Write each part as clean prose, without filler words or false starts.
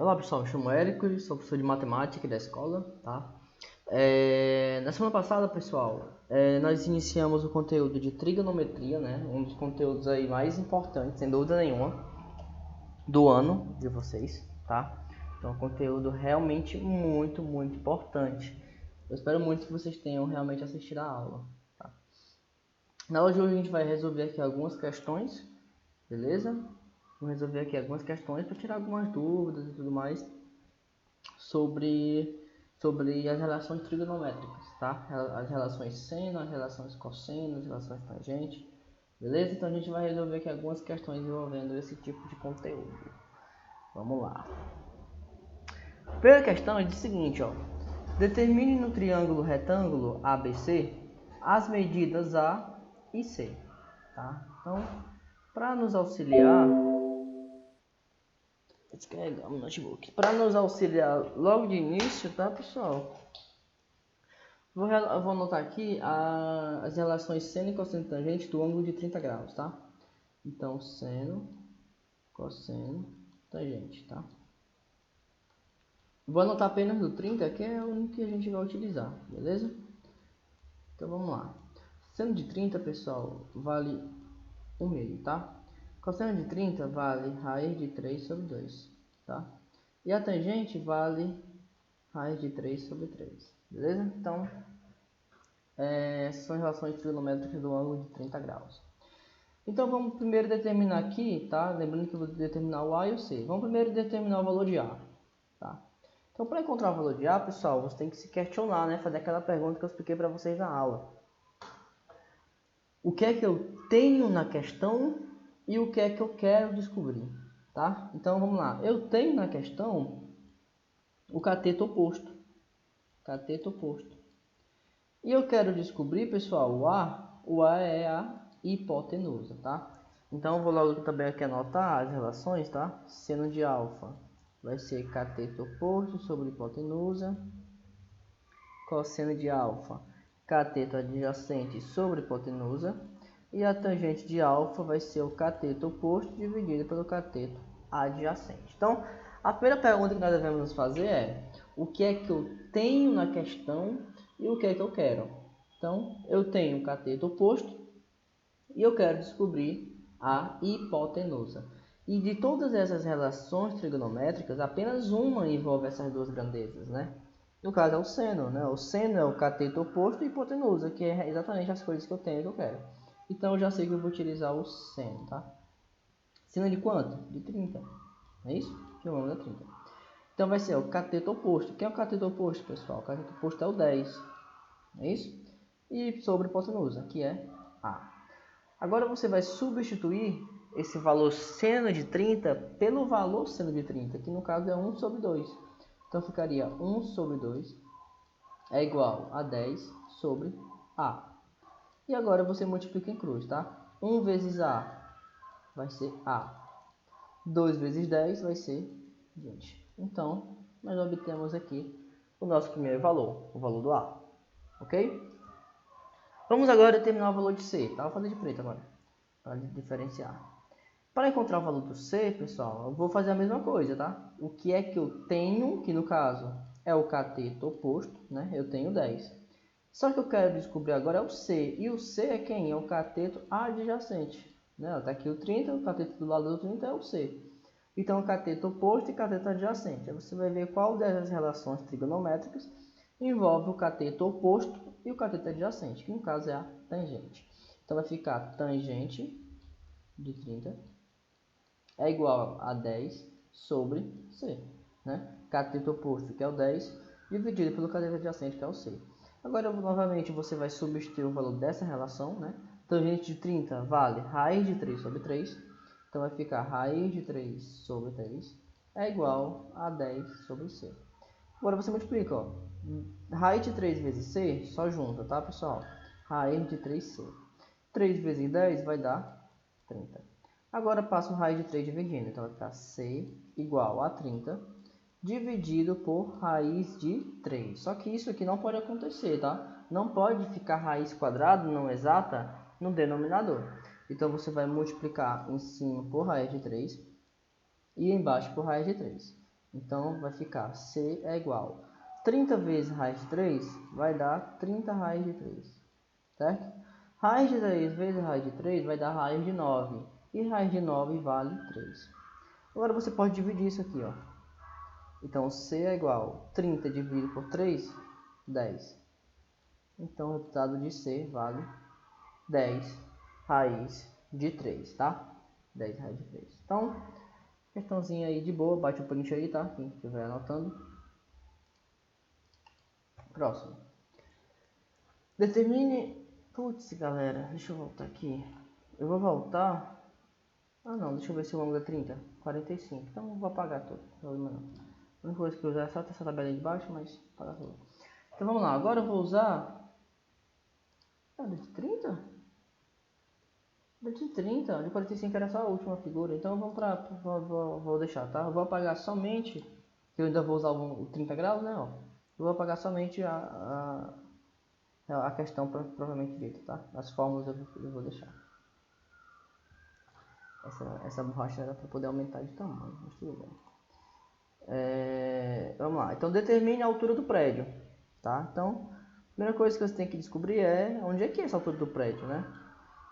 Olá pessoal, me chamo Érico, sou professor de matemática da escola, tá? Na semana passada, pessoal, nós iniciamos o conteúdo de trigonometria, né? Um dos conteúdos aí mais importantes, sem dúvida nenhuma, do ano de vocês, tá? Então, um conteúdo realmente muito importante. Eu espero muito que vocês tenham realmente assistido a aula, tá? Na aula de hoje a gente vai resolver aqui algumas questões, beleza? Vou resolver aqui algumas questões para tirar algumas dúvidas e tudo mais sobre as relações trigonométricas, tá? As relações seno, as relações cosseno, as relações tangente, beleza? Então a gente vai resolver aqui algumas questões envolvendo esse tipo de conteúdo. Vamos lá. A primeira questão é o seguinte, ó. Determine no triângulo retângulo ABC as medidas A e C, tá? Então, para nos auxiliar, descarregar o notebook. Para nos auxiliar logo de início, tá, pessoal? Eu vou anotar aqui as relações seno e cosseno tangente do ângulo de 30 graus, tá? Então, seno, cosseno, tangente, tá? Vou anotar apenas do 30, que é o único que a gente vai utilizar, beleza? Então, vamos lá. Seno de 30, pessoal, vale 1 meio, tá? Cosseno de 30 vale raiz de 3 sobre 2, tá? E a tangente vale raiz de 3 sobre 3, beleza? Então, essas são relações trigonométricas do ângulo de 30 graus. Então, vamos primeiro determinar aqui, tá? Lembrando que eu vou determinar o A e o C. Vamos primeiro determinar o valor de A, tá? Então, para encontrar o valor de A, pessoal, você tem que se questionar, né? Fazer aquela pergunta que eu expliquei para vocês na aula. O que é que eu tenho na questão e o que é que eu quero descobrir, tá? Então, vamos lá. Eu tenho na questão o cateto oposto. Cateto oposto. E eu quero descobrir, pessoal, o A é a hipotenusa, tá? Então, eu vou logo também aqui anotar as relações, tá? Seno de alfa vai ser cateto oposto sobre hipotenusa. Cosseno de alfa, cateto adjacente sobre hipotenusa. E a tangente de alfa vai ser o cateto oposto dividido pelo cateto adjacente. Então, a primeira pergunta que nós devemos nos fazer é: o que é que eu tenho na questão e o que é que eu quero? Então, eu tenho o cateto oposto e eu quero descobrir a hipotenusa. E de todas essas relações trigonométricas, apenas uma envolve essas duas grandezas, né? No caso é o seno, né? O seno é o cateto oposto e hipotenusa, que é exatamente as coisas que eu tenho e que eu quero. Então eu já sei que eu vou utilizar o seno, tá? Seno de quanto? De 30. É isso? Que o ângulo é 30. Então vai ser o cateto oposto. Quem é o cateto oposto, pessoal? O cateto oposto é o 10. É isso? E sobre hipotenusa, que é A. Agora você vai substituir esse valor seno de 30 pelo valor seno de 30, que no caso é 1 sobre 2. Então ficaria 1 sobre 2 é igual a 10 sobre A. E agora você multiplica em cruz, tá? 1 vezes A vai ser A. 2 vezes 10 vai ser 20. Então, nós obtemos aqui o nosso primeiro valor, o valor do A. Ok? Vamos agora determinar o valor de C. Tá? Vou fazer de preto agora, para diferenciar. Para encontrar o valor do C, pessoal, eu vou fazer a mesma coisa, tá? O que é que eu tenho, que no caso é o cateto oposto, né? Eu tenho 10. Só que eu quero descobrir agora é o C. E o C é quem? É o cateto adjacente. Né? Está aqui o 30, o cateto do lado do 30 é o C. Então, cateto oposto e cateto adjacente. Aí você vai ver qual dessas relações trigonométricas envolve o cateto oposto e o cateto adjacente, que no caso é a tangente. Então, vai ficar tangente de 30 é igual a 10 sobre C. Né? Cateto oposto, que é o 10, dividido pelo cateto adjacente, que é o C. Agora, novamente, você vai substituir o valor dessa relação, né? Tangente de 30 vale raiz de 3 sobre 3. Então, vai ficar raiz de 3 sobre 3 é igual a 10 sobre C. Agora, você multiplica, ó. Raiz de 3 vezes C, só junta, tá, pessoal? Raiz de 3C. 3 vezes 10 vai dar 30. Agora, passo raiz de 3 dividindo. Então, vai ficar C igual a 30 dividido por raiz de 3. Só que isso aqui não pode acontecer, tá? Não pode ficar raiz quadrada não exata no denominador. Então, você vai multiplicar em cima por raiz de 3 e embaixo por raiz de 3. Então vai ficar C é igual 30 vezes raiz de 3 vai dar 30 raiz de 3, certo? Raiz de 3 vezes raiz de 3 vai dar raiz de 9, e raiz de 9 vale 3. Agora você pode dividir isso aqui, ó. Então C é igual 30 dividido por 3, 10. Então o resultado de C vale 10 raiz de 3, tá? 10 raiz de 3. Então, questãozinha aí de boa, bate o print aí, tá? Quem estiver anotando. Próximo. Determine... Putz, galera, deixa eu voltar aqui. Eu vou voltar... Ah, não, deixa eu ver se o ângulo é 30. 45. Então eu vou apagar tudo. A única coisa que eu usar é só essa tabela de baixo, mas apagar tudo. Então vamos lá. Agora eu vou usar... Ah, de 30? De 30. De 45 era só a última figura. Então vamos pra... Vou deixar, tá? Eu vou apagar somente... Que eu ainda vou usar o 30 graus, né? Ó. Eu vou apagar somente a questão propriamente dita, tá? As fórmulas eu vou deixar. Essa borracha era para poder aumentar de tamanho, mas tudo bem. Vamos lá. Então determine a altura do prédio, tá? Então, a primeira coisa que você tem que descobrir é onde é que é essa altura do prédio, né?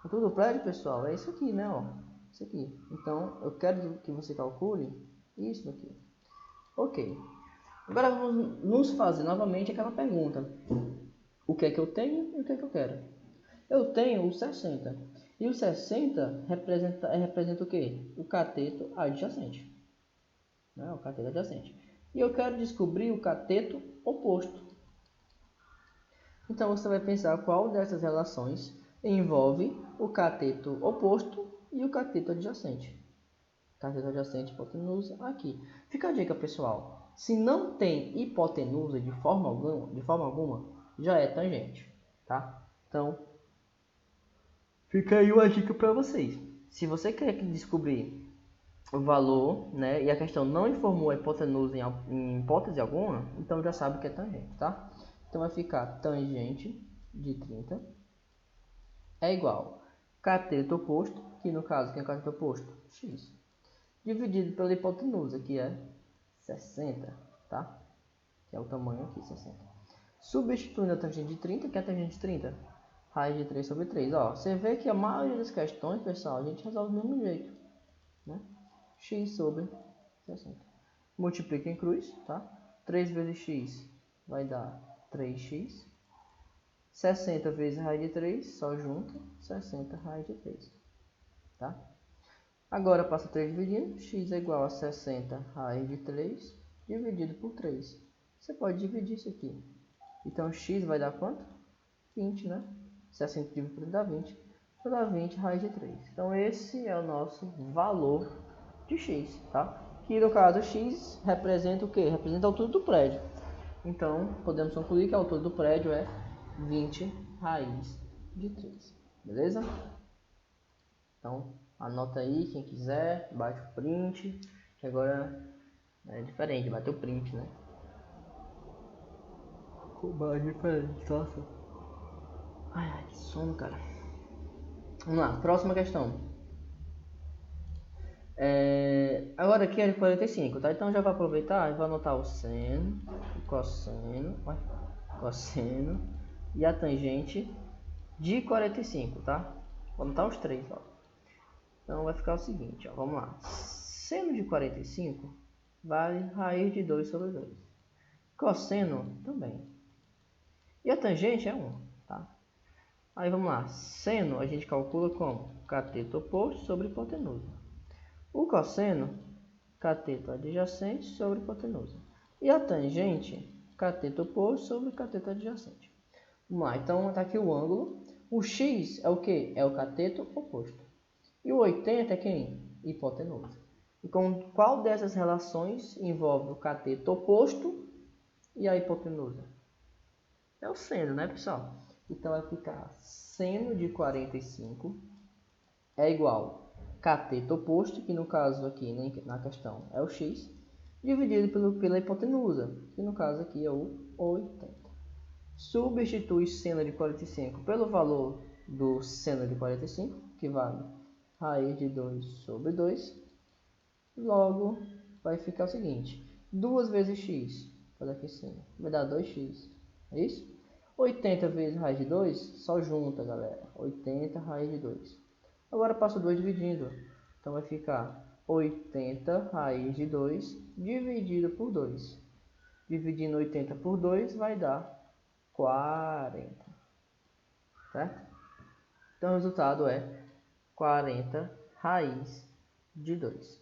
A altura do prédio, pessoal, é isso aqui, né? Ó, isso aqui. Então, eu quero que você calcule isso daqui. Ok. Agora vamos nos fazer novamente aquela pergunta. O que é que eu tenho e o que é que eu quero? Eu tenho o 60. E o 60 representa o quê? O cateto adjacente. Né? O cateto adjacente. E eu quero descobrir o cateto oposto. Então você vai pensar qual dessas relações envolve o cateto oposto e o cateto adjacente. Cateto adjacente, hipotenusa, aqui. Fica a dica, pessoal. Se não tem hipotenusa de forma alguma, já é tangente, tá? Então, fica aí uma dica para vocês. Se você quer descobrir o valor, né, e a questão não informou a hipotenusa em hipótese alguma, então já sabe que é tangente, tá? Então vai ficar tangente de 30 é igual cateto oposto, que no caso, quem é o cateto oposto? X. Dividido pela hipotenusa, que é 60, tá? Que é o tamanho aqui, 60. Substituindo a tangente de 30, que é a tangente de 30? Raiz de 3 sobre 3. Ó, você vê que a maioria das questões, pessoal, a gente resolve do mesmo jeito, né? X sobre 60. Multiplica em cruz, tá? 3 vezes x vai dar 3x. 60 vezes raiz de 3, só junto, 60 raiz de 3, tá? Agora passa 3 dividindo, x é igual a 60 raiz de 3 dividido por 3. Você pode dividir isso aqui. Então x vai dar quanto? 20, né? 60 dividido por 3 dá 20. Vai dar 20 raiz de 3. Então esse é o nosso valor de x, tá? Que no caso x representa o quê? Representa a altura do prédio. Então podemos concluir que a altura do prédio é 20 raiz de 3. Beleza? Então anota aí quem quiser, bate o print, que agora é diferente, bate o print, né? Bate diferente, nossa. Ai, que sono, cara. Vamos lá, próxima questão. Agora aqui é de 45, tá? Então já vou aproveitar e vou anotar o seno, o cosseno e a tangente de 45, tá? Vou anotar os três, ó. Então vai ficar o seguinte, ó, vamos lá. Seno de 45 vale raiz de 2 sobre 2. Cosseno também. E a tangente é 1, tá? Aí vamos lá. Seno a gente calcula como cateto oposto sobre hipotenusa. O cosseno, cateto adjacente sobre hipotenusa. E a tangente, cateto oposto sobre cateto adjacente. Vamos lá, então tá aqui o ângulo. O x é o que? É o cateto oposto. E o 80 é quem? Hipotenusa. E com qual dessas relações envolve o cateto oposto e a hipotenusa? É o seno, né, pessoal? Então vai ficar seno de 45 é igual cateto oposto, que no caso aqui na questão é o x, dividido pela hipotenusa, que no caso aqui é o 80. Substitui seno de 45 pelo valor do seno de 45, que vale raiz de 2 sobre 2. Logo, vai ficar o seguinte. 2 vezes x, fazer aqui assim, vai dar 2x, é isso? 80 vezes raiz de 2, só junta, galera, 80 raiz de 2. Agora passo 2 dividindo, então vai ficar 80 raiz de 2 dividido por 2. Dividindo 80 por 2 vai dar 40, certo? Então o resultado é 40 raiz de 2.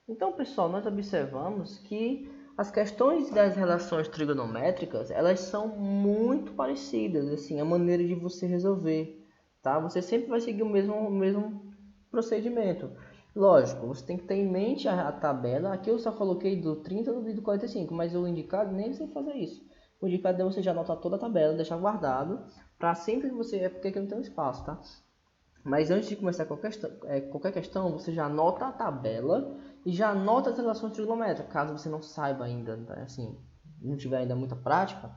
Então, pessoal, nós observamos que as questões das relações trigonométricas, elas são muito parecidas, assim, a maneira de você resolver, tá? Você sempre vai seguir o mesmo procedimento. Lógico, você tem que ter em mente a tabela. Aqui eu só coloquei do 30 e do 45, mas o indicado nem precisa fazer isso. O indicado é você já anotar toda a tabela, deixar guardado, para sempre que você... É porque aqui não tem um espaço, tá? Mas antes de começar qualquer questão, você já anota a tabela e já anota as relações trigonométricas, caso você não saiba ainda, assim, não tiver ainda muita prática.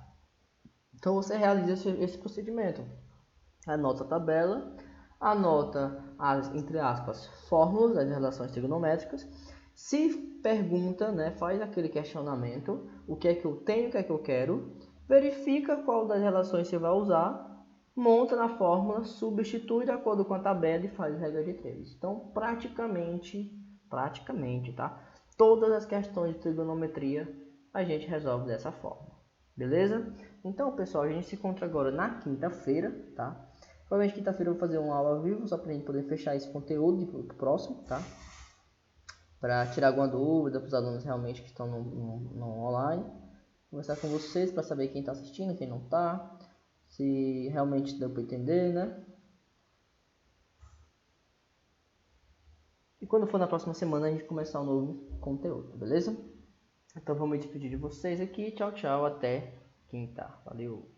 Então você realiza esse procedimento. Anota a tabela, anota as, entre aspas, fórmulas das relações trigonométricas. Se pergunta, né, faz aquele questionamento, o que é que eu tenho, o que é que eu quero, verifica qual das relações você vai usar, monta na fórmula, substitui de acordo com a tabela e faz regra de 3. Então, praticamente, tá? Todas as questões de trigonometria a gente resolve dessa forma, beleza? Então, pessoal, a gente se encontra agora na quinta-feira, tá? Provavelmente quinta-feira eu vou fazer uma aula ao vivo, só para a gente poder fechar esse conteúdo pro próximo, tá? Para tirar alguma dúvida para os alunos realmente que estão no online. Conversar com vocês para saber quem está assistindo, quem não está. Se realmente deu para entender, né? E quando for na próxima semana a gente começar um novo conteúdo, beleza? Então vou me despedir de vocês aqui. Tchau, tchau. Até quinta. Valeu!